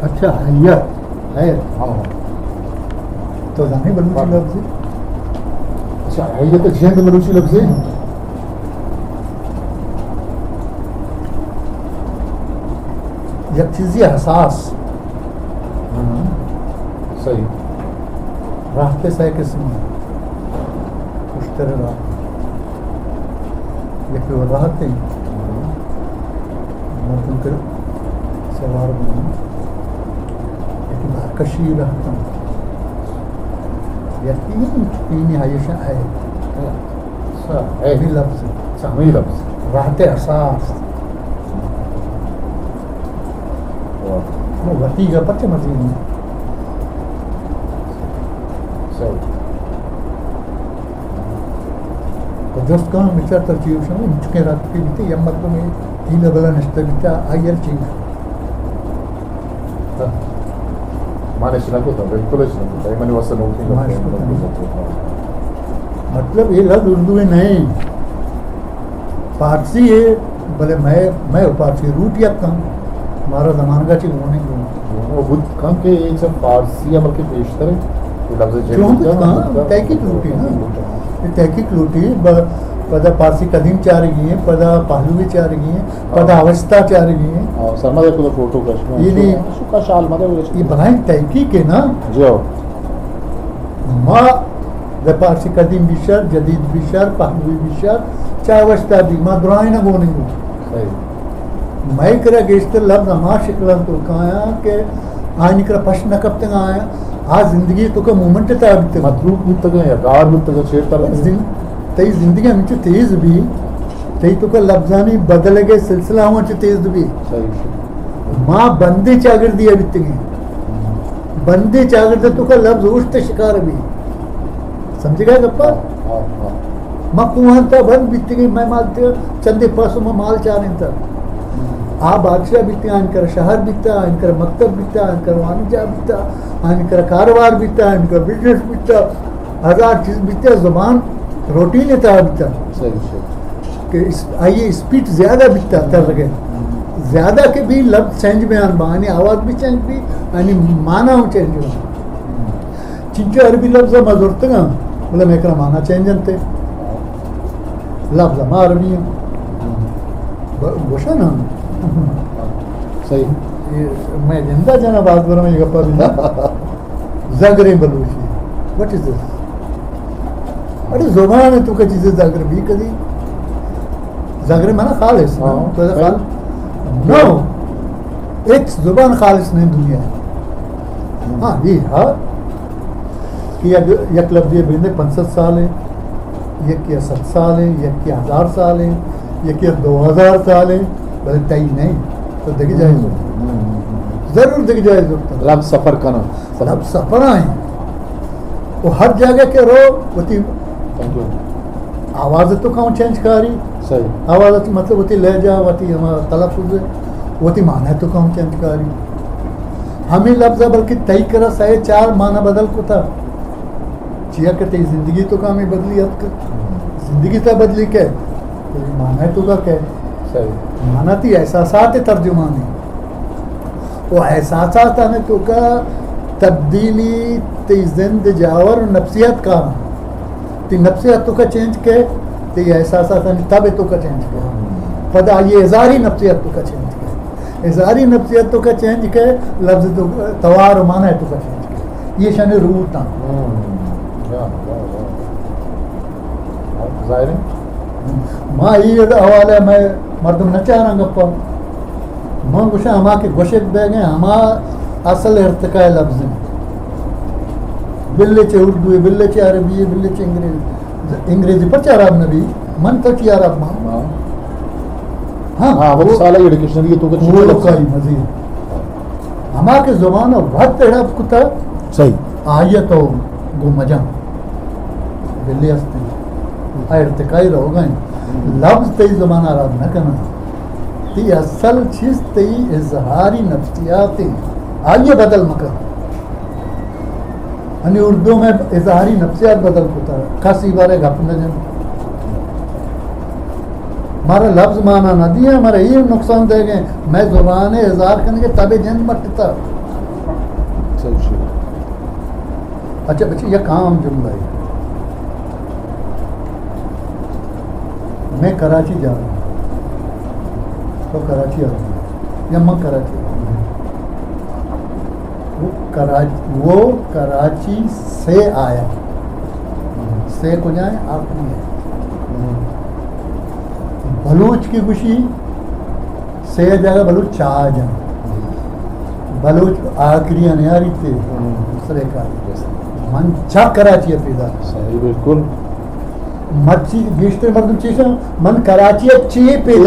اچھا ہے ہاں تو جانے بلوچی لفظ اچھا حیت جہند بلوچی لفظ ہے. یک چیزی حساس صحیح. راحت سے قسم اشتر راحت یک وہ راحت ہے مردم کر سوار بنا لیکن کشی رہتا یقین پینی حیشہ ہے بھی لفظ سہمی لفظ راحت احساس وہ غتی کا پچ مزید میں صحیح. دوست کہاں مچار ترچیو شما مچکے رات کے بیتے یا مطلب میں ہیلا بلا نشتہ بیتا آئیر چیز مانے شنکو تھا بالکل شنکو تھا ایمانی واسطہ نوکی مطلب یہ لفظ اردو ہے نہیں پارسی ہے بلے میں پارسی روٹ یا کم ہمارا زمان کا چیز ہونے کو وہ بدھ کہاں کہ یہ سب پارسی عمل کے پیشتر ہے یہ لفظ کیوں تحقیق لوٹی نا تحقیق لوٹی پدا پارسی قدیم چاہ رہی ہیں پدا پہلوی چاہ رہی ہیں پدا اوستا چاہ رہی ہیں سرمدہ کو فوٹو کشمہ یہ نہیں شکا شال مدہ یہ بنائیں تحقیق ہے نا جو ما دا پارسی قدیم بیشتر جدید بیشتر پہلوی بیشتر چاہ اوستا بھی ما درائیں نہ گونے گو صحیح. میں کرا گیشتر لفظ ہما شکلان تو کہایا کہ آئینی کرا پشت نکب تنگ آیا آج زندگی تو کا مومنٹ تا ابھی تک مطلوب بھی تک ہے یا گار بھی تک چھیڑتا لگتا تی زندگی ہمیں چو تیز بھی تی تو کا لفظانی بدل گئے سلسلہ ہوا چو تیز بھی ماں بندے چاگر دیا بھی تک بندے چاگر دیا تو کا لفظ اوشت شکار بھی سمجھے گا گپا ماں کوہاں تا بند بھی تک میں مالتے چندے پاسوں میں مال چاہنے تھا آپ بادشاہ بیتا آن کر شہر بیتا آن کر مکتب بیتا آن کر وانجا بیتا آن کر کاروبار بیتا آن کر بزنس بیتا ہزار چیز بیتا زبان روٹی لیتا بیتا کہ آئیے اسپیڈ زیادہ بیتا تر لگے زیادہ کے بھی لفظ چینج میں آن با آنی آواز بھی چینج بھی آنی مانا ہوں چینج بھی چنچو عربی لفظ مزورتا گا بولا میں کرا مانا چینج انتے لفظ ما عربی ہیں گوشا نا صحیح. میں زندہ جانا بات برا میں یہ گپا بھی زاگرے بلوچی وٹ از دس ارے زبان ہے تو کا چیزیں زاگر بھی کدی زاگرے مانا خالص نو ایک زبان خالص نہیں دنیا ہے ہاں یہ ہاں کہ یک لفظ یہ بندے 500 سال ہے یک یا 7 سال ہے یک یا 1000 سال ہے یک یا 2000 سال ہے بلے تئی نہیں تو دیکھ جائے ضرور دیکھ جائے لفظ سفر کرنا لفظ سفر آئیں وہ ہر جگہ کے رو ہوتی آواز تو کہاں چینج کاری صحیح آواز مطلب ہوتی لہجہ ہوتی ہمارا تلفظ ہوتی معنی تو کہاں چینج کاری ہمیں لفظ بلکہ تئی کرا سائے 4 معنی بدل کو تھا چیا کہ تی زندگی تو کہاں میں بدلی زندگی تا بدلی کہ معنی تو کا کہ معنی تی احساسات ترجمانی وہ احساسات آنے تو کا تبدیلی تی زند جاور نفسیت کا تی نفسیت تو کا چینج کے تی احساسات آنے تب تو کا چینج کے پدا یہ اظہاری نفسیت تو کا چینج کے اظہاری نفسیت تو کا چینج کے لفظ تو توار معنی تو کا چینج کے یہ شان روح تا ظاہر ہے ماں یہ حوالہ میں مردم نہ چاہ رہا گپا ماں گوشا ہما کے گوشت بے گئے ہما اصل ارتقاء لفظ ہیں بلے چے اردو ہے بلے چے عربی ہے بلے چے انگریزی پر چاہ رہا نبی من تو چاہ رہا ماں ہاں وہ سالہ ایڈوکیشنری تو وہ لکائی مزید ہما کے زبان وقت اڑپ کتا صحیح آیت ہو گو مجم بلے ہستے ارتقائی رہو گئے لفظ تی زبان آراد نہ کرنا تی اصل چیز تی اظہاری نفسیاتی آئیے بدل مکر یعنی اردو میں اظہاری نفسیات بدل کوتا ہے کسی بارے گپ نہ جن ہمارا لفظ مانا نہ دیا ہمارا یہ نقصان دے گئے میں زبان اظہار کرنے کے تبے جن مٹتا اچھا بچے یہ کام جملہ ہے. میں کراچی جا رہا ہوں تو کراچی آ رہا ہوں یا میں کراچی آ رہا ہوں. وہ کراچی سے آیا, سے کو جائیں آپ نہیں ہے. بلوچ کی خوشی سے جائے گا بلوچ چاہ جائیں. بلوچ آخری انیاری تھے دوسرے کا من چا کراچی پیدا. صحیح بالکل. മച്ചി ഗീഷ്ട്ര മർദ്ദം ശേഷം മൻ കറാച്ചി അച്ചി പേദ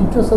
600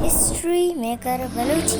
History Maker Baluchi.